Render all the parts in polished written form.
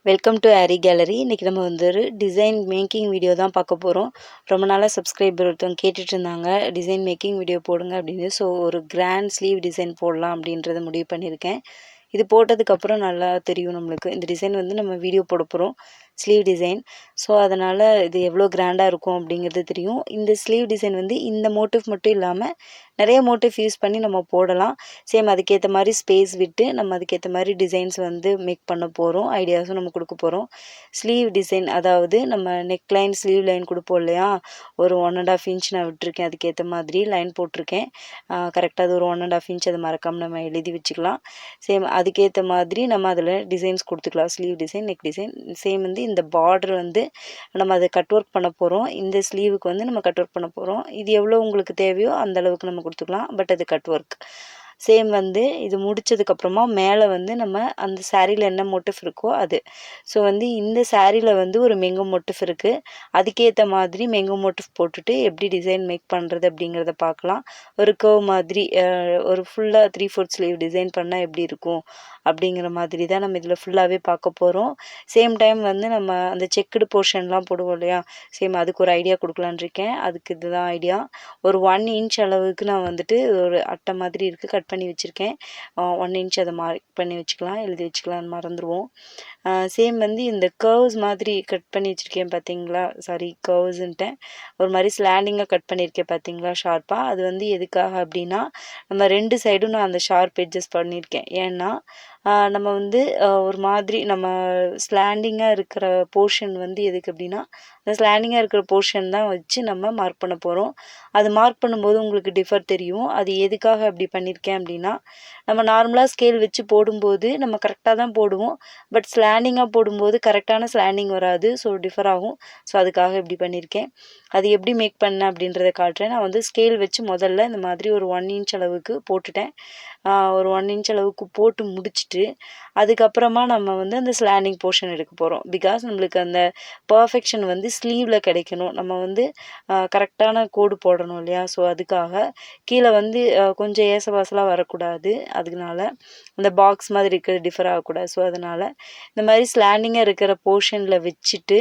Welcome to aari gallery. இன்றைக்கி நம்ம வந்து ஒரு டிசைன் மேக்கிங் வீடியோ தான் பார்க்க போகிறோம். ரொம்ப நாளாக சப்ஸ்கிரைபர் ஒருத்தவங்க கேட்டுட்டு இருந்தாங்க, டிசைன் மேக்கிங் வீடியோ போடுங்க அப்படின்னு. ஸோ ஒரு கிராண்ட் ஸ்லீவ் டிசைன் போடலாம் அப்படின்றத முடிவு பண்ணியிருக்கேன். இது போட்டதுக்கப்புறம் நல்லா தெரியும் நம்மளுக்கு. இந்த டிசைன் வந்து நம்ம வீடியோ போட போகிறோம், ஸ்லீவ் டிசைன். ஸோ அதனால் இது எவ்வளோ கிராண்டாக இருக்கும் அப்படிங்கிறது தெரியும். இந்த ஸ்லீவ் டிசைன் வந்து இந்த மோட்டிவ் மட்டும் இல்லாமல் நிறைய மோட்டிவ் யூஸ் பண்ணி நம்ம போடலாம். சேம் அதுக்கேற்ற மாதிரி ஸ்பேஸ் விட்டு நம்ம அதுக்கேற்ற மாதிரி டிசைன்ஸ் வந்து மேக் பண்ண போகிறோம். ஐடியாஸும் நம்ம கொடுக்க போகிறோம். ஸ்லீவ் டிசைன் அதாவது நம்ம நெக் லைன் ஸ்லீவ் லைன் கொடுப்போம் இல்லையா, ஒரு 1.5 இன்ச் நான் விட்டுருக்கேன். அதுக்கேற்ற மாதிரி லைன் போட்டிருக்கேன். கரெக்டாக அது ஒரு 1.5 இன்ச் அதை மறக்காமல் நம்ம எழுதி வச்சுக்கலாம். சேம் அதுக்கேற்ற மாதிரி நம்ம அதில் டிசைன்ஸ் கொடுத்துக்கலாம். Sleeve design, neck design. Same வந்து இந்த பார்டர் வந்து நம்ம அதை கட் ஒர்க் பண்ண போகிறோம். இந்த ஸ்லீவுக்கு வந்து நம்ம கட் ஒர்க் பண்ண போகிறோம். இது எவ்வளோ உங்களுக்கு தேவையோ அந்த அளவுக்கு நம்ம கொடுத்துக்கலாம். பட் அது கட் ஒர்க். சேம் வந்து இது முடித்ததுக்கப்புறமா மேலே வந்து நம்ம அந்த சாரியில் என்ன மோட்டிவ் இருக்கோ அது. ஸோ வந்து இந்த சாரியில் வந்து ஒரு மேங்கோ மோட்டிவ் இருக்குது. அதுக்கேற்ற மாதிரி மேங்கோ மோட்டிவ் போட்டுட்டு எப்படி டிசைன் மேக் பண்ணுறது அப்படிங்கிறத பார்க்கலாம். ஒரு கர்வ் மாதிரி ஒரு ஃபுல்லாக 3/4 ஸ்லீவ் டிசைன் பண்ணால் எப்படி இருக்கும் அப்படிங்கிற மாதிரி தான் நம்ம இதில் ஃபுல்லாகவே பார்க்க போகிறோம். சேம் டைம் வந்து நம்ம அந்த செக்குடு போர்ஷன்லாம் போடுவோம் இல்லையா, சேம் அதுக்கு ஒரு ஐடியா கொடுக்கலான் இருக்கேன். அதுக்கு இதுதான் ஐடியா. ஒரு 1 இன்ச் அளவுக்கு நான் வந்துட்டு ஒரு அட்டை மாதிரி இருக்குது, கட் பண்ணி வச்சுருக்கேன். 1 இன்ச் அதை மார்க் பண்ணி வச்சுக்கலாம், எழுதி வச்சுக்கலாம்னு மறந்துடுவோம். சேம் வந்து இந்த கர்வ்ஸ் மாதிரி கட் பண்ணி வச்சுருக்கேன் பார்த்தீங்களா, சாரி கர்வ்ஸுன்ட்டேன், ஒரு மாதிரி ஸ்லாண்டிங்காக கட் பண்ணியிருக்கேன் பார்த்தீங்களா ஷார்ப்பாக. அது வந்து எதுக்காக அப்படின்னா நம்ம 2 சைடும் நான் அந்த ஷார்ப் எட்ஜஸ் பண்ணியிருக்கேன். ஏன்னா நம்ம வந்து ஒரு மாதிரி நம்ம ஸ்லாண்டிங்காக இருக்கிற போர்ஷன் வந்து எதுக்கு அப்படின்னா, அந்த ஸ்லாண்டிங்காக இருக்கிற போர்ஷன் தான் வச்சு நம்ம மார்க் பண்ண போகிறோம். அது மார்க் பண்ணும்போது உங்களுக்கு டிஃபர் தெரியும். அது எதுக்காக அப்படி பண்ணியிருக்கேன் அப்படின்னா, நம்ம நார்மலாக ஸ்கேல் வச்சு போடும்போது நம்ம கரெக்டாக தான் போடுவோம். பட் ஸ்லாண்டிங்காக போடும்போது கரெக்டான ஸ்லாண்டிங் வராது. ஸோ டிஃபர் ஆகும். ஸோ அதுக்காக இப்படி பண்ணியிருக்கேன். அது எப்படி மேக் பண்ணேன் அப்படின்றத காட்டுறேன். நான் வந்து ஸ்கேல் வச்சு முதல்ல இந்த மாதிரி ஒரு 1 இன்ச் அளவுக்கு போட்டுட்டேன். ஒரு 1 இன்ச் அளவுக்கு போட்டு முடிச்சுட்டு அதுக்கப்புறமா நம்ம வந்து அந்த ஸ்லாண்டிங் போர்ஷன் எடுக்க போகிறோம். பிகாஸ் நம்மளுக்கு அந்த பர்ஃபெக்ஷன் வந்து ஸ்லீவில் கிடைக்கணும். நம்ம வந்து கரெக்டான கோடு போடணும் இல்லையா. ஸோ அதுக்காக கீழே வந்து கொஞ்சம் ஏசவாசலாக வரக்கூடாது. அதனால அந்த பாக்ஸ் மாதிரி இருக்கிறது டிஃபர் ஆகக்கூடாது. ஸோ அதனால் இந்த மாதிரி ஸ்லாண்டிங்காக இருக்கிற போர்ஷனில் வச்சுட்டு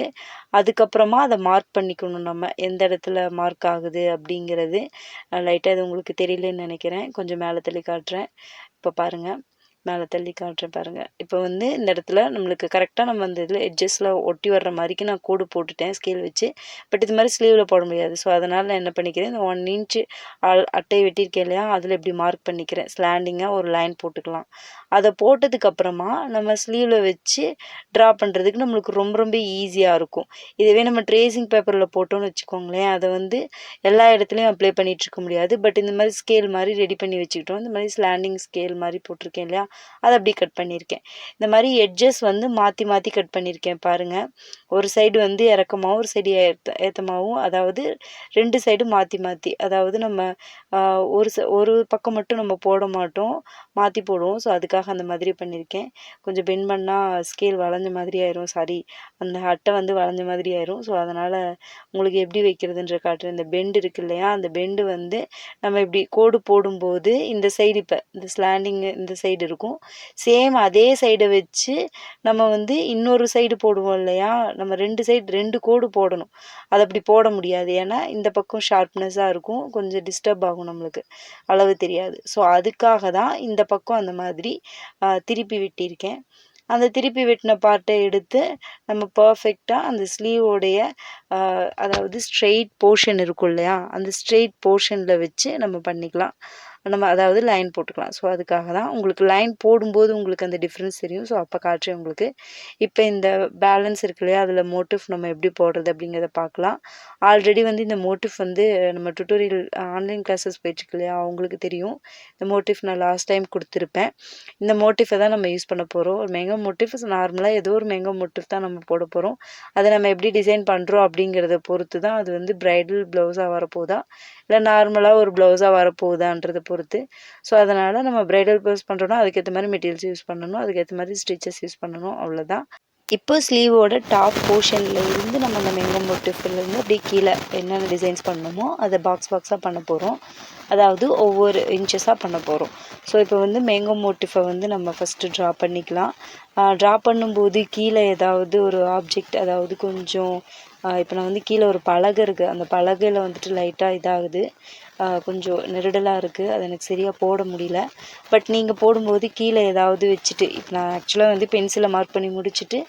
அதுக்கப்புறமா அதை மார்க் பண்ணிக்கணும். நம்ம எந்த இடத்துல மார்க் ஆகுது அப்படிங்கிறது லைட்டாக இது உங்களுக்கு தெரியலன்னு நினைக்கிறேன். கொஞ்சம் மேலே தள்ளி காட்டுறேன். இப்போ பாருங்கள், மேலே தள்ளி காட்டுறேன் பாருங்கள். இப்போ வந்து இந்த இடத்துல நம்மளுக்கு கரெக்டாக நம்ம அந்த இதில் எட்ஜஸில் ஒட்டி வர்ற மாதிரிக்கு நான் கோடு போட்டுட்டேன் ஸ்கேல் வச்சு. பட் இது மாதிரி ஸ்லீவில் போட முடியாது. ஸோ அதனால் நான் என்ன பண்ணிக்கிறேன், இந்த 1 இன்ச்சு அட்டை வெட்டியிருக்கேன் இல்லையா, அதில் இப்படி மார்க் பண்ணிக்கிறேன். ஸ்லாண்டிங்காக ஒரு லைன் போட்டுக்கலாம். அதை போட்டதுக்கப்புறமா நம்ம ஸ்லீவில் வச்சு ட்ரா பண்ணுறதுக்கு நம்மளுக்கு ரொம்ப ரொம்ப ஈஸியாக இருக்கும். இதுவே நம்ம ட்ரேசிங் பேப்பரில் போட்டோன்னு வச்சுக்கோங்களேன், அதை வந்து எல்லா இடத்துலையும் அப்ளை பண்ணிகிட்ருக்க முடியாது. பட் இந்த மாதிரி ஸ்கேல் மாதிரி ரெடி பண்ணி வச்சுக்கிட்டோம். இந்த மாதிரி ஸ்லாண்டிங் ஸ்கேல் மாதிரி போட்டிருக்கேன் இல்லையா, அதை அப்படி கட் பண்ணியிருக்கேன். இந்த மாதிரி எட்ஜஸ் வந்து மாற்றி மாற்றி கட் பண்ணியிருக்கேன் பாருங்கள். ஒரு சைடு வந்து இறக்கமாகவும் ஒரு சைடு ஏற்றமாகவும், அதாவது 2 சைடும் மாற்றி மாற்றி, அதாவது நம்ம ஒரு பக்கம் மட்டும் நம்ம போட மாட்டோம், மாற்றி போடுவோம். ஸோ அதுக்காக அந்த மாதிரி பண்ணியிருக்கேன். கொஞ்சம் பெண்ட் பண்ணால் ஸ்கேல் வளைஞ்ச மாதிரி ஆயிரும், சாரி அந்த அட்டை வந்து வளைஞ்ச மாதிரி ஆயிரும். ஸோ அதனால் உங்களுக்கு எப்படி வைக்கிறதுன்ற காட்டுறேன். இந்த பெண்டு இருக்கு இல்லையா, அந்த பெண்டு வந்து நம்ம இப்படி கோடு போடும்போது இந்த சைடு இப்போ இந்த ஸ்லாண்டிங் இந்த சைடு இருக்கும். சேம் அதே சைடை வச்சு நம்ம வந்து இன்னொரு சைடு போடுவோம் இல்லையா, நம்ம 2 சைடு 2 கோடு போடணும். அது அப்படி போட முடியாது. ஏன்னா இந்த பக்கம் ஷார்ப்னஸாக இருக்கும், கொஞ்சம் டிஸ்டர்ப் ஆகும், நம்மளுக்கு அளவு தெரியாது. ஸோ அதுக்காக தான் இந்த பக்கம் அந்த மாதிரி திருப்பி விட்டிருக்கேன். அந்த திருப்பி வெட்டின பார்ட்டை எடுத்து நம்ம பர்ஃபெக்டாக அந்த ஸ்லீவோடைய அதாவது ஸ்ட்ரெயிட் போர்ஷன் இருக்கும் இல்லையா, அந்த ஸ்ட்ரெயிட் போர்ஷனில் வச்சு நம்ம பண்ணிக்கலாம். நம்ம அதாவது லைன் போட்டுக்கலாம். ஸோ அதுக்காக தான் உங்களுக்கு லைன் போடும்போது உங்களுக்கு அந்த டிஃப்ரென்ஸ் தெரியும். ஸோ அப்போ காட்டுறேன் உங்களுக்கு. இப்போ இந்த பேலன்ஸ் இருக்கு இல்லையா, அதில் மோட்டிவ் நம்ம எப்படி போடுறது அப்படிங்கிறத பார்க்கலாம். ஆல்ரெடி வந்து இந்த மோட்டிவ் வந்து நம்ம டுட்டோரியல் ஆன்லைன் கிளாஸஸ் போயிட்டுருக்கு இல்லையா, அவங்களுக்கு தெரியும். இந்த மோட்டிவ் நான் லாஸ்ட் டைம் கொடுத்துருப்பேன். இந்த மோட்டிஃபை தான் நம்ம யூஸ் பண்ண போகிறோம். ஒரு மேங்கோ மோட்டிவ் நார்மலாக ஏதோ ஒரு மேங்கோ மோட்டிவ் தான் நம்ம போட போகிறோம். அதை நம்ம எப்படி டிசைன் பண்ணுறோம் அப்படிங்கிறத பொறுத்து தான் அது வந்து ப்ரைடல் ப்ளவுஸாக வரப்போகுதா இல்லை நார்மலாக ஒரு ப்ளவுஸாக வரப்போகுதான்றதை பொறுத்து. ஸோ அதனால் நம்ம ப்ரைடல் ப்ளவுஸ் பண்ணுறோன்னா அதுக்கேற்ற மாதிரி மெட்டீரியல்ஸ் யூஸ் பண்ணணும், அதுக்கேற்ற மாதிரி ஸ்டிச்சஸ் யூஸ் பண்ணணும், அவ்வளோதான். இப்போ ஸ்லீவோட டாப் போர்ஷனில் இருந்து நம்ம அந்த மேங்கோ மோட்டிவ்லேருந்து அப்படியே கீழே என்னென்ன டிசைன்ஸ் பண்ணணுமோ அதை பாக்ஸாக பண்ண போகிறோம். அதாவது ஒவ்வொரு இன்ச்சஸாக பண்ண போகிறோம். ஸோ இப்போ வந்து மேங்கோ மோட்டிஃபை வந்து நம்ம ஃபஸ்ட்டு ட்ரா பண்ணிக்கலாம். ட்ரா பண்ணும்போது கீழே ஏதாவது ஒரு ஆப்ஜெக்ட், அதாவது கொஞ்சம் இப்போ நான் வந்து கீழே ஒரு பலகை இருக்குது, அந்த பலகையில் வந்துட்டு லைட்டாக இதாகுது, கொஞ்சம் நெருடலாக இருக்குது, அது எனக்கு சரியாக போட முடியல. பட் நீங்கள் போடும்போது கீழே ஏதாவது வச்சுட்டு, இப்போ நான் ஆக்சுவலாக வந்து பென்சிலை மார்க் பண்ணி முடிச்சுட்டு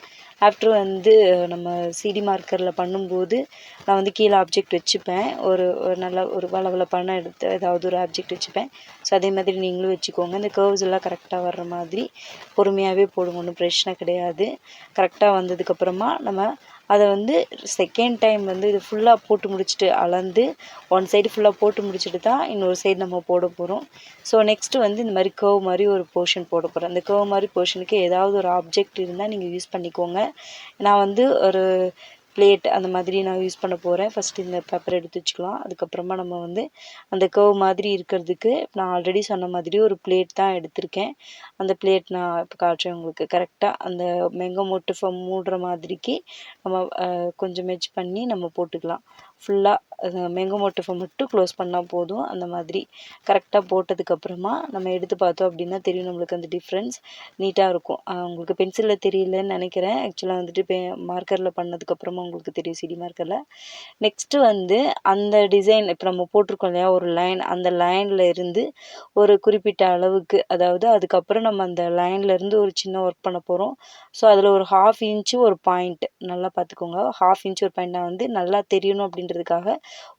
ஆஃப்டர் வந்து நம்ம சிடி மார்க்கரில் பண்ணும்போது நான் வந்து கீழே ஆப்ஜெக்ட் வச்சுப்பேன், ஒரு நல்ல ஒரு வளவளப்பான எடுத்து ஏதாவது ஒரு ஆப்ஜெக்ட் வச்சுப்பேன். ஸோ அதே மாதிரி நீங்களும் வச்சுக்கோங்க. இந்த கர்வ்ஸ் எல்லாம் கரெக்டாக வர்ற மாதிரி பொறுமையாகவே போடுங்க, ஒன்றும் பிரச்சனை கிடையாது. கரெக்டாக வந்ததுக்கப்புறமா நம்ம அதை வந்து செகண்ட் டைம் வந்து இது ஃபுல்லாக போட்டு முடிச்சுட்டு அளந்து ஒன் சைடு ஃபுல்லாக போட்டு முடிச்சுட்டு தான் இன்னொரு சைடு நம்ம போட போகிறோம். ஸோ நெக்ஸ்ட்டு வந்து இந்த மாதிரி கர்வ் மாதிரி ஒரு போர்ஷன் போட போகிறேன். அந்த கர்வ் மாதிரி போர்ஷனுக்கு ஏதாவது ஒரு ஆப்ஜெக்ட் இருந்தால் நீங்கள் யூஸ் பண்ணிக்கோங்க. நான் வந்து ஒரு பிளேட் அந்த மாதிரி நான் யூஸ் பண்ண போகிறேன். ஃபஸ்ட்டு இந்த பேப்பர் எடுத்து வச்சுக்கலாம். அதுக்கப்புறமா நம்ம வந்து அந்த கர்வ் மாதிரி இருக்கிறதுக்கு நான் ஆல்ரெடி சொன்ன மாதிரி ஒரு பிளேட் தான் எடுத்திருக்கேன். அந்த பிளேட் நான் இப்போ காட்டுறேன் உங்களுக்கு. கரெக்டாக அந்த மேங்கோ மோட்டிஃபை மூடுற மாதிரிக்கு நம்ம கொஞ்சம் மெச் பண்ணி நம்ம போட்டுக்கலாம். ஃபுல்லாக மேங்கோ மோட்டிஃபை மட்டும் க்ளோஸ் பண்ணால் போதும். அந்த மாதிரி கரெக்டாக போட்டதுக்கப்புறமா நம்ம எடுத்து பார்த்தோம் அப்படின்னா தெரியும் நம்மளுக்கு அந்த டிஃப்ரென்ஸ் நீட்டாக இருக்கும். உங்களுக்கு பென்சிலில் தெரியலன்னு நினைக்கிறேன். ஆக்சுவலாக வந்துட்டு மார்க்கரில் பண்ணதுக்கப்புறமா உங்களுக்கு தெரியும், சிடி மார்க்கரில். நெக்ஸ்ட்டு வந்து அந்த டிசைன் இப்போ நம்ம போட்டிருக்கோம் இல்லையா ஒரு லைன், அந்த லைனில் இருந்து ஒரு குறிப்பிட்ட அளவுக்கு, அதாவது அதுக்கப்புறம் நம்ம அந்த லைன்லேருந்து ஒரு சின்ன ஒர்க் பண்ண போகிறோம். ஸோ அதில் ஒரு 1/2 இன்ச்சு ஒரு பாயிண்ட் நல்லா பார்த்துக்கோங்க. 1/2 இன்ச் ஒரு பாயிண்ட் நான் வந்து நல்லா தெரியணும் அப்படின்றதுக்காக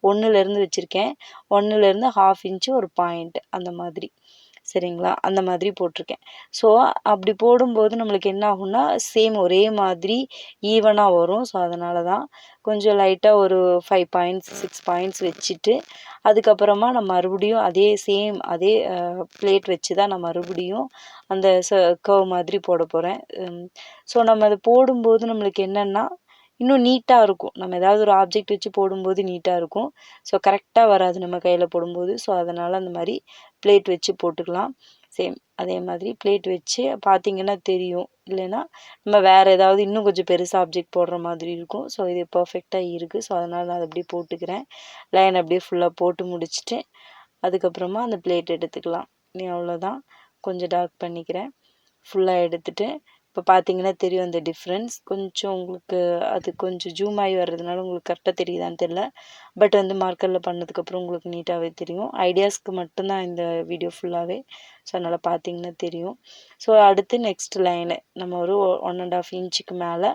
1லேருந்து வச்சுருக்கேன். 1லேருந்து 1/2 இன்ச்சு ஒரு பாயிண்ட் அந்த மாதிரி, சரிங்களா? அந்த மாதிரி போட்டிருக்கேன். ஸோ அப்படி போடும்போது நம்மளுக்கு என்ன ஆகும்னா சேம் ஒரே மாதிரி ஈவனாக வரும். ஸோ அதனால தான் கொஞ்சம் லைட்டாக ஒரு 5 பாயிண்ட்ஸ் 6 பாயிண்ட்ஸ் வச்சுட்டு அதுக்கப்புறமா நான் மறுபடியும் அதே சேம் அதே பிளேட் வச்சு தான் நான் மறுபடியும் அந்த கர்வ் மாதிரி போட போகிறேன். ஸோ நம்ம அதை போடும்போது நம்மளுக்கு என்னென்னா இன்னும் நீட்டாக இருக்கும். நம்ம ஏதாவது ஒரு ஆப்ஜெக்ட் வச்சு போடும்போது நீட்டாக இருக்கும். ஸோ கரெக்டாக வராது நம்ம கையில் போடும்போது. ஸோ அதனால் அந்த மாதிரி பிளேட் வச்சு போட்டுக்கலாம். சேம் அதே மாதிரி பிளேட் வச்சு பார்த்திங்கன்னா தெரியும். இல்லைன்னா நம்ம வேறு ஏதாவது இன்னும் கொஞ்சம் பெருசாக ஆப்ஜெக்ட் போடுற மாதிரி இருக்கும். ஸோ இது பர்ஃபெக்டாக இருக்குது. ஸோ அதனால் நான் அதை அப்படியே போட்டுக்கிறேன். லைன் அப்படியே ஃபுல்லாக போட்டு முடிச்சுட்டு அதுக்கப்புறமா அந்த பிளேட் எடுத்துக்கலாம். அவ்வளோதான். கொஞ்சம் டார்க் பண்ணிக்கிறேன். ஃபுல்லாக எடுத்துகிட்டு இப்போ பார்த்தீங்கன்னா தெரியும் அந்த டிஃப்ரென்ஸ். கொஞ்சம் உங்களுக்கு அது கொஞ்சம் ஜூம் ஆகி வர்றதுனால உங்களுக்கு கரெக்டாக தெரியுதான்னு தெரில. பட் வந்து மார்க்கரில் பண்ணதுக்கப்புறம் உங்களுக்கு நீட்டாகவே தெரியும். ஐடியாஸ்க்கு மட்டும்தான் இந்த வீடியோ ஃபுல்லாகவே. ஸோ அதனால் பார்த்தீங்கன்னா தெரியும். ஸோ அடுத்து நெக்ஸ்ட் லைனு நம்ம ஒரு 1.5 இன்ச்சுக்கு மேலே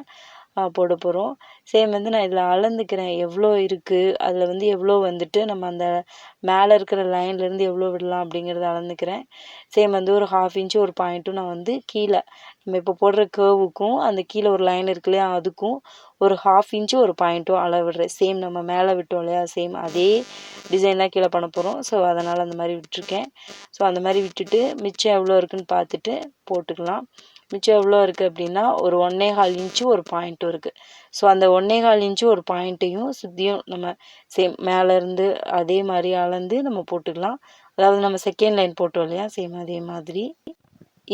போட போகிறோம். சேம் வந்து நான் இதில் அளந்துக்கிறேன் எவ்வளோ இருக்குது, அதில் வந்து எவ்வளோ வந்துட்டு நம்ம அந்த மேலே இருக்கிற லைன்லேருந்து எவ்வளோ விடலாம் அப்படிங்கிறத அளந்துக்கிறேன். சேம் வந்து ஒரு 1/2 இன்ச்சு ஒரு பாயிண்ட்டும் நான் வந்து கீழே நம்ம இப்போ போடுற கர்வுக்கும் அந்த கீழே ஒரு லைன் இருக்கு இல்லையா அதுக்கும் ஒரு 1/2 இன்ச்சு ஒரு பாயிண்ட்டும் அளவிடுறேன். சேம் நம்ம மேலே விட்டோம் இல்லையா சேம் அதே டிசைன் தான் கீழே பண்ண போகிறோம். ஸோ அதனால் அந்த மாதிரி விட்டுருக்கேன். ஸோ அந்த மாதிரி விட்டுட்டு மிச்சம் எவ்வளோ இருக்குதுன்னு பார்த்துட்டு போட்டுக்கலாம். மிச்சம் எவ்வளோ இருக்குது அப்படின்னா ஒரு 1.25 இன்ச்சு ஒரு பாயிண்ட்டும் இருக்குது. ஸோ அந்த 1.25 இன்ச்சு ஒரு பாயிண்ட்டையும் சுற்றியும் நம்ம சேம் மேலேருந்து அதே மாதிரி அளந்து நம்ம போட்டுக்கலாம். அதாவது நம்ம செகண்ட் லைன் போட்டோம் இல்லையா சேம் அதே மாதிரி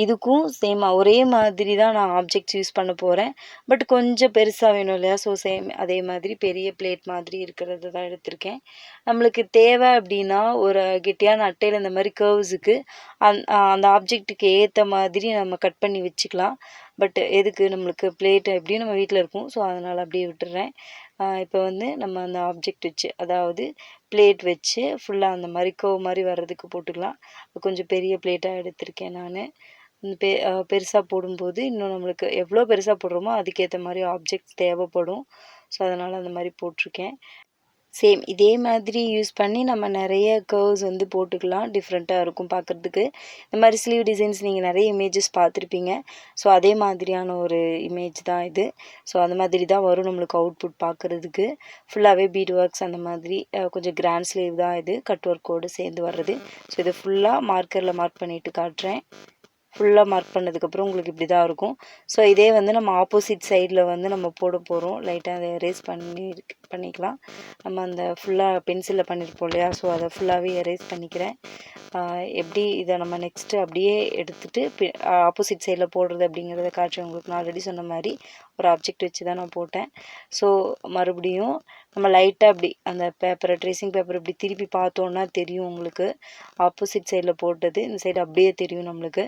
இதுக்கும் சேமாக ஒரே மாதிரி தான் நான் ஆப்ஜெக்ட்ஸ் யூஸ் பண்ண போகிறேன். பட் கொஞ்சம் பெருசாக வேணும் இல்லையா? ஸோ சேம் அதே மாதிரி பெரிய பிளேட் மாதிரி இருக்கிறது தான் எடுத்திருக்கேன். நம்மளுக்கு தேவை அப்படின்னா ஒரு கெட்டியான அட்டையில் இந்த மாதிரி கர்வ்ஸுக்கு அந்த ஆப்ஜெக்ட்டுக்கு ஏற்ற மாதிரி நம்ம கட் பண்ணி வச்சுக்கலாம். பட் எதுக்கு நம்மளுக்கு பிளேட் எப்படியும் நம்ம வீட்டில் இருக்கும். ஸோ அதனால் அப்படியே விட்டுறேன். இப்போ வந்து நம்ம அந்த ஆப்ஜெக்ட் வச்சு அதாவது பிளேட் வச்சு ஃபுல்லாக அந்த மாதிரி கர்வ் மாதிரி வர்றதுக்கு போட்டுக்கலாம். கொஞ்சம் பெரிய பிளேட்டாக எடுத்திருக்கேன் நான். பெருசாக போடும்போது இன்னும் நம்மளுக்கு எவ்வளோ பெருசாக போடுறோமோ அதுக்கேற்ற மாதிரி ஆப்ஜெக்ட்ஸ் தேவைப்படும். ஸோ அதனால் அந்த மாதிரி போட்டிருக்கேன். சேம் இதே மாதிரி யூஸ் பண்ணி நம்ம நிறைய கர்வ்ஸ் வந்து போட்டுக்கலாம். டிஃப்ரெண்ட்டாக இருக்கும் பார்க்குறதுக்கு. இந்த மாதிரி ஸ்லீவ் டிசைன்ஸ் நீங்கள் நிறைய இமேஜஸ் பார்த்துருப்பீங்க. ஸோ அதே மாதிரியான ஒரு இமேஜ் தான் இது. ஸோ அந்த மாதிரி தான் வரும் நம்மளுக்கு அவுட்புட் பார்க்குறதுக்கு. ஃபுல்லாகவே பீட் ஒர்க்ஸ் அந்த மாதிரி கொஞ்சம் கிராண்ட் ஸ்லீவ் தான் இது. கட் ஒர்க்கோடு சேர்ந்து வர்றது. ஸோ இதை ஃபுல்லாக மார்க்கரில் மார்க் பண்ணிவிட்டு காட்டுறேன். ஃபுல்லாக மார்க் பண்ணதுக்கப்புறம் உங்களுக்கு இப்படி தான் இருக்கும். ஸோ இதே வந்து நம்ம ஆப்போசிட் சைடில் வந்து நம்ம போட போகிறோம். லைட்டாக அதை எரேஸ் பண்ணிக்கலாம். நம்ம அந்த ஃபுல்லாக பென்சிலில் பண்ணியிருப்போம் இல்லையா, ஸோ அதை ஃபுல்லாகவே எரேஸ் பண்ணிக்கிறேன். எப்படி இதை நம்ம நெக்ஸ்ட்டு அப்படியே எடுத்துகிட்டு ஆப்போசிட் சைடில் போடுறது அப்படிங்கிறத காட்சி உங்களுக்கு. நான் ஆல்ரெடி சொன்ன மாதிரி ஒரு ஆப்ஜெக்ட் வச்சு தான் நான் போட்டேன். ஸோ மறுபடியும் நம்ம லைட்டாக அப்படி அந்த பேப்பரை ட்ரேசிங் பேப்பர் இப்படி திருப்பி பார்த்தோன்னா தெரியும் உங்களுக்கு, ஆப்போசிட் சைடில் போட்டது இந்த சைடு அப்படியே தெரியும் நம்மளுக்கு.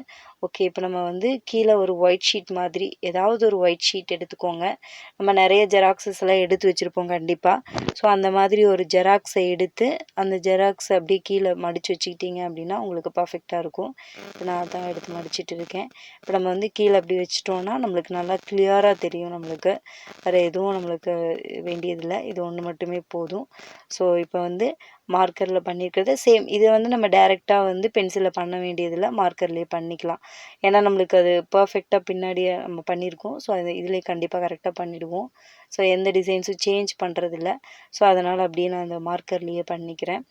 ஓகே, இப்போ நம்ம வந்து கீழே ஒரு ஒயிட் ஷீட் மாதிரி ஏதாவது ஒரு ஒயிட் ஷீட் எடுத்துக்கோங்க. நம்ம நிறைய ஜெராக்ஸஸ் எல்லாம் எடுத்து வச்சுருப்போம் கண்டிப்பாக. ஸோ அந்த மாதிரி ஒரு ஜெராக்ஸை எடுத்து அந்த ஜெராக்ஸை அப்படியே கீழே மடித்து வச்சுக்கிட்டீங்க அப்படின்னா உங்களுக்கு பர்ஃபெக்டாக இருக்கும். இப்போ நான் அதான் எடுத்து மடிச்சிட்டு இருக்கேன். இப்போ நம்ம வந்து கீழே அப்படி வச்சிட்டோன்னா நம்மளுக்கு நல்லா கிளியராக தெரியும். நம்மளுக்கு வேறு எதுவும் நம்மளுக்கு வேண்டியதில்லை, இது ஒன்று மட்டுமே போதும். ஸோ இப்போ வந்து மார்க்கரில் பண்ணியிருக்கிறது சேம். இதை வந்து நம்ம டைரெக்டாக வந்து பென்சிலில் பண்ண வேண்டியதில்லை, மார்க்கர்லேயே பண்ணிக்கலாம். ஏன்னா நம்மளுக்கு அது பர்ஃபெக்டாக பின்னாடியே நம்ம பண்ணியிருக்கோம். ஸோ அது இதிலே கண்டிப்பாக கரெக்டாக பண்ணிவிடுவோம். ஸோ எந்த டிசைன்ஸும் சேஞ்ச் பண்ணுறதில்ல. ஸோ அதனால் அப்படியே நான் அந்த மார்க்கர்லேயே பண்ணிக்கிறேன்.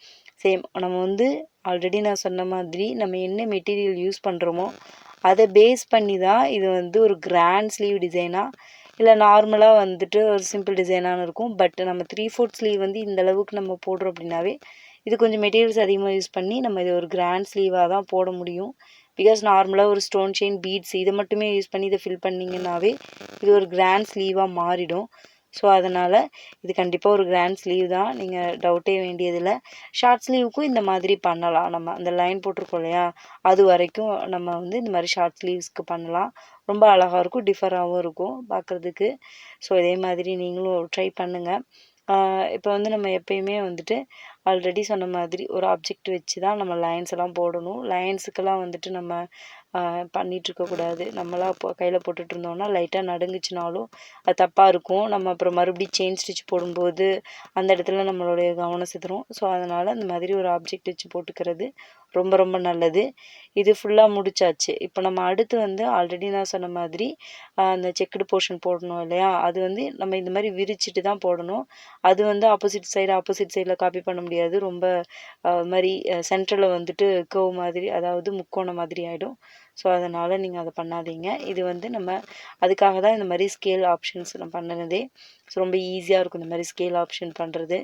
சேம் நம்ம வந்து ஆல்ரெடி நான் சொன்ன மாதிரி நம்ம என்ன மெட்டீரியல் யூஸ் பண்ணுறோமோ அதை பேஸ் பண்ணி தான் இது வந்து ஒரு கிராண்ட் ஸ்லீவ் டிசைனாக இல்லை நார்மலாக வந்துட்டு ஒரு சிம்பிள் டிசைனானு இருக்கும். பட் நம்ம 3/4 ஸ்லீவ் வந்து இந்த அளவுக்கு நம்ம போடுறோம் அப்படின்னாவே இது கொஞ்சம் மெட்டீரியல்ஸ் அதிகமாக யூஸ் பண்ணி நம்ம இது ஒரு கிராண்ட் ஸ்லீவாக தான் போட முடியும். பிகாஸ் நார்மலாக ஒரு ஸ்டோன் செயின் பீட்ஸ் இதை மட்டுமே யூஸ் பண்ணி இதை ஃபில் பண்ணிங்கன்னாவே இது ஒரு கிராண்ட் ஸ்லீவாக மாறிடும். ஸோ அதனால் இது கண்டிப்பாக ஒரு கிராண்ட் ஸ்லீவ் தான், நீங்கள் டவுட்டே வேண்டியதில்லை. ஷார்ட் ஸ்லீவுக்கும் இந்த மாதிரி பண்ணலாம். நம்ம அந்த லைன் போட்டிருக்கோம் இல்லையா, அது வரைக்கும் நம்ம வந்து இந்த மாதிரி ஷார்ட் ஸ்லீவ்ஸ்க்கு பண்ணலாம். ரொம்ப அழகாக இருக்கும், டிஃபராகவும் இருக்கும் பார்க்குறதுக்கு. ஸோ இதே மாதிரி நீங்களும் ட்ரை பண்ணுங்கள். இப்போ வந்து நம்ம எப்பயுமே வந்துட்டு ஆல்ரெடி சொன்ன மாதிரி ஒரு ஆப்ஜெக்ட் வச்சு தான் நம்ம லைன்ஸ் எல்லாம் போடணும். லைன்ஸுக்கெல்லாம் வந்துட்டு நம்ம பண்ணிகிட்ருக்கக்கூடாது. நம்மளாம் இப்போ கையில் போட்டுட்டு இருந்தோம்னா லைட்டாக நடுங்குச்சுனாலும் அது தப்பாக இருக்கும். நம்ம அப்புறம் மறுபடியும் செயின் ஸ்டிச் போடும்போது அந்த இடத்துல நம்மளுடைய கவனம் சிதறும். ஸோ அதனால் இந்த மாதிரி ஒரு ஆப்ஜெக்ட் வச்சு போட்டுக்கிறது ரொம்ப ரொம்ப நல்லது. இது ஃபுல்லாக முடிச்சாச்சு. இப்போ நம்ம அடுத்து வந்து ஆல்ரெடி நான் சொன்ன மாதிரி அந்த செக்குடு போர்ஷன் போடணும் இல்லையா, அது வந்து நம்ம இந்த மாதிரி விரிச்சிட்டு தான் போடணும். அது வந்து ஆப்போசிட் சைடில் காப்பி பண்ண முடியாது. ரொம்ப மாதிரி சென்டரில் வந்துட்டு கர்வ் மாதிரி, அதாவது முக்கோணம் மாதிரி ஆகிடும். ஸோ அதனால் நீங்கள் அதை பண்ணாதீங்க. இது வந்து நம்ம அதுக்காக தான் இந்த மாதிரி ஸ்கேல் ஆப்ஷன்ஸ் நம்ம பண்ணினதே. ஸோ ரொம்ப ஈஸியாக இருக்கும் இந்த மாதிரி ஸ்கேல் ஆப்ஷன் பண்ணுறது.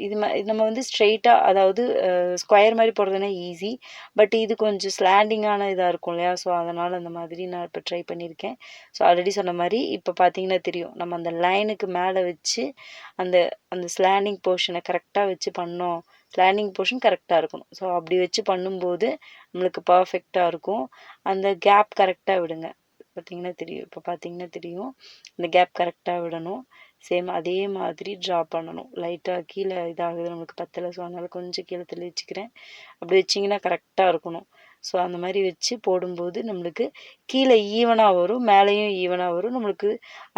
இது நம்ம வந்து ஸ்ட்ரெயிட்டாக, அதாவது ஸ்கொயர் மாதிரி போடுறதுனா ஈஸி. பட் இது கொஞ்சம் ஸ்லாண்டிங்கான இதாக இருக்கும் இல்லையா, ஸோ அதனால் அந்த மாதிரி நான் இப்போ ட்ரை பண்ணியிருக்கேன். ஸோ ஆல்ரெடி சொன்ன மாதிரி இப்போ பார்த்தீங்கன்னா தெரியும், நம்ம அந்த லைனுக்கு மேலே வச்சு அந்த அந்த ஸ்லாண்டிங் போர்ஷனை கரெக்டாக வச்சு பண்ணோம். ஸ்லாண்டிங் போர்ஷன் கரெக்டாக இருக்கணும். ஸோ அப்படி வச்சு பண்ணும்போது நம்மளுக்கு பர்ஃபெக்டாக இருக்கும். அந்த கேப் கரெக்டாக விடுங்க. பார்த்தீங்கன்னா தெரியும் இந்த கேப் கரெக்டாக விடணும். சேம் அதே மாதிரி ட்ரா பண்ணணும். லைட்டாக கீழே இதாகுது, நம்மளுக்கு பத்தலை. ஸோ அதனால் கொஞ்சம் கீழே தள்ளி வச்சுக்கிறேன். அப்படி வச்சிங்கன்னா கரெக்டாக இருக்கணும். ஸோ அந்த மாதிரி வச்சு போடும்போது நம்மளுக்கு கீழே ஈவனாக வரும், மேலேயும் ஈவனாக வரும். நம்மளுக்கு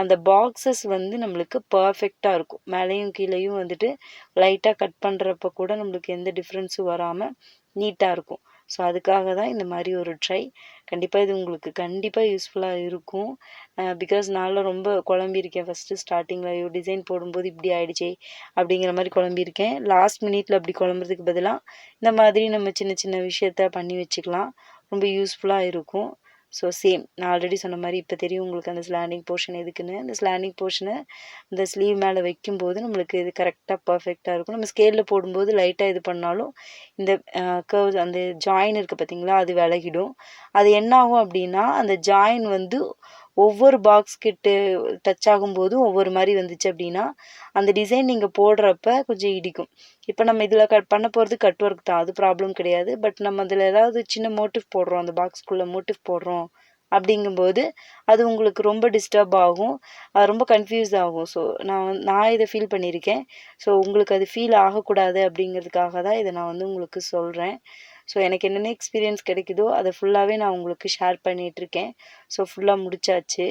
அந்த பாக்ஸஸ் வந்து நம்மளுக்கு பர்ஃபெக்டாக இருக்கும். மேலேயும் கீழேயும் வந்துட்டு லைட்டாக கட் பண்ணுறப்ப கூட நம்மளுக்கு எந்த டிஃப்ரென்ஸும் வராமல் நீட்டாக இருக்கும். ஸோ அதுக்காக தான் இந்த மாதிரி ஒரு ட்ரை. கண்டிப்பாக இது உங்களுக்கு கண்டிப்பாக யூஸ்ஃபுல்லாக இருக்கும். பிகாஸ் நான்லாம் ரொம்ப குழம்பியிருக்கேன். ஃபஸ்ட்டு ஸ்டார்டிங்கில் டிசைன் போடும்போது இப்படி ஆகிடுச்சே அப்படிங்கிற மாதிரி குழம்பியிருக்கேன். லாஸ்ட் மினிட்ல அப்படி குழம்புறதுக்கு பதிலாக இந்த மாதிரி நம்ம சின்ன சின்ன விஷயத்த பண்ணி வச்சுக்கலாம். ரொம்ப யூஸ்ஃபுல்லாக இருக்கும். ஸோ சேம் நான் ஆல்ரெடி சொன்ன மாதிரி இப்போ தெரியும் உங்களுக்கு அந்த ஸ்லாண்டிங் போர்ஷன் எதுக்குன்னு. இந்த ஸ்லாண்டிங் போர்ஷனை இந்த ஸ்லீவ் மேலே வைக்கும்போது நம்மளுக்கு இது கரெக்டாக பர்ஃபெக்டாக இருக்கும். நம்ம ஸ்கேலில் போடும்போது லைட்டாக இது பண்ணாலும் இந்த கர்வ்ஸ் அந்த ஜாயின் இருக்குது பார்த்தீங்களா, அது விலகிடும். அது என்ன ஆகும் அப்படின்னா அந்த ஜாயின் வந்து ஒவ்வொரு பாக்ஸ் கிட்ட டச் ஆகும்போதும் ஒவ்வொரு மாதிரி வந்துச்சு அப்படின்னா அந்த டிசைன் நீங்கள் போடுறப்ப கொஞ்சம் இடிக்கும். இப்போ நம்ம இதில் பண்ண போகிறது கட் ஒர்க் தான், அது ப்ராப்ளம் கிடையாது. பட் நம்ம அதில் ஏதாவது சின்ன மோட்டிவ் போடுறோம், அந்த பாக்ஸ்க்குள்ளே மோட்டிவ் போடுறோம் அப்படிங்கும்போது அது உங்களுக்கு ரொம்ப டிஸ்டர்ப் ஆகும், ரொம்ப கன்ஃபியூஸ் ஆகும். ஸோ நான் இதை ஃபீல் பண்ணியிருக்கேன். ஸோ உங்களுக்கு அது ஃபீல் ஆகக்கூடாது அப்படிங்கிறதுக்காக தான் இதை நான் வந்து உங்களுக்கு சொல்கிறேன். ஸோ எனக்கு என்னென்ன எக்ஸ்பீரியன்ஸ் கிடைக்குதோ அதை ஃபுல்லாகவே நான் உங்களுக்கு ஷேர் பண்ணிகிட்ருக்கேன். ஸோ ஃபுல்லாக முடிச்சாச்சு.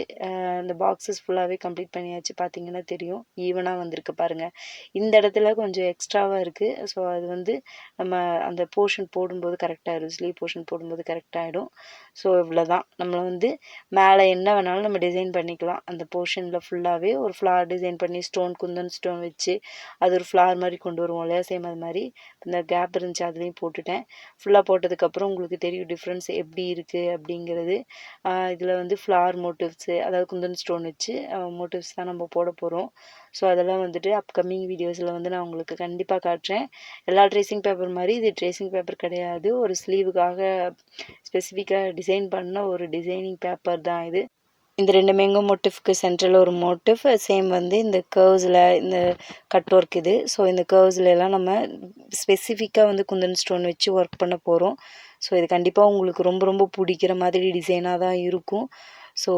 அந்த பாக்ஸஸ் ஃபுல்லாகவே கம்ப்ளீட் பண்ணியாச்சு. பார்த்தீங்கன்னா தெரியும் ஈவனாக வந்திருக்கு பாருங்கள். இந்த இடத்துல கொஞ்சம் எக்ஸ்ட்ராவாக இருக்குது. ஸோ அது வந்து நம்ம அந்த போர்ஷன் போடும்போது கரெக்டாகிடும், ஸ்லீவ் போர்ஷன் போடும்போது கரெக்டாகிடும். ஸோ இவ்வளோ தான். நம்ம வந்து மேலே என்ன வேணாலும் நம்ம டிசைன் பண்ணிக்கலாம். அந்த போர்ஷனில் ஃபுல்லாகவே ஒரு ஃப்ளார் டிசைன் பண்ணி குந்தன் ஸ்டோன் வச்சு அது ஒரு ஃப்ளார் மாதிரி கொண்டு வருவோம் இல்லையா, சேம் அது மாதிரி இந்த கேப் இருந்துச்சு அதுலேயும் போட்டுட்டேன். ஃபுல்லாக போட்டதுக்கப்புறம் உங்களுக்கு தெரியும் டிஃப்ரென்ஸ் எப்படி இருக்குது அப்படிங்கிறது. இதில் வந்து ஃப்ளார் மோட்டிவ்ஸு, அதாவது குந்தன் ஸ்டோன் வச்சு மோட்டிவ்ஸ் தான் நம்ம போட போகிறோம். ஸோ அதெல்லாம் வந்துட்டு அப்கமிங் வீடியோஸில் வந்து நான் உங்களுக்கு கண்டிப்பாக காட்டுறேன். எல்லா ட்ரேசிங் பேப்பர் மாதிரி இது ட்ரேசிங் பேப்பர் கிடையாது, ஒரு ஸ்லீவுக்காக ஸ்பெசிஃபிக்காக டிசைன் பண்ண ஒரு டிசைனிங் பேப்பர் தான் இது. இந்த 2 மேங்கோ மோட்டிஃப்க்கு சென்ட்ரல் ஒரு மோட்டிவ், சேம் வந்து இந்த கர்வ்ஸில் இந்த கட் ஒர்க் இது. ஸோ இந்த கர்வ்ஸ்லாம் நம்ம ஸ்பெசிஃபிக்காக வந்து குந்தன் ஸ்டோன் வச்சு ஒர்க் பண்ண போகிறோம். ஸோ இது கண்டிப்பாக உங்களுக்கு ரொம்ப ரொம்ப பிடிக்கிற மாதிரி டிசைனாக தான் இருக்கும். ஸோ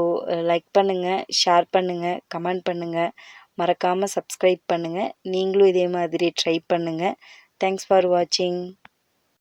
லைக் பண்ணுங்கள், ஷேர் பண்ணுங்கள், கமெண்ட் பண்ணுங்கள், மறக்காமல் சப்ஸ்கிரைப் பண்ணுங்கள். நீங்களும் இதே மாதிரி ட்ரை பண்ணுங்கள். தேங்க்ஸ் ஃபார் வாட்சிங்.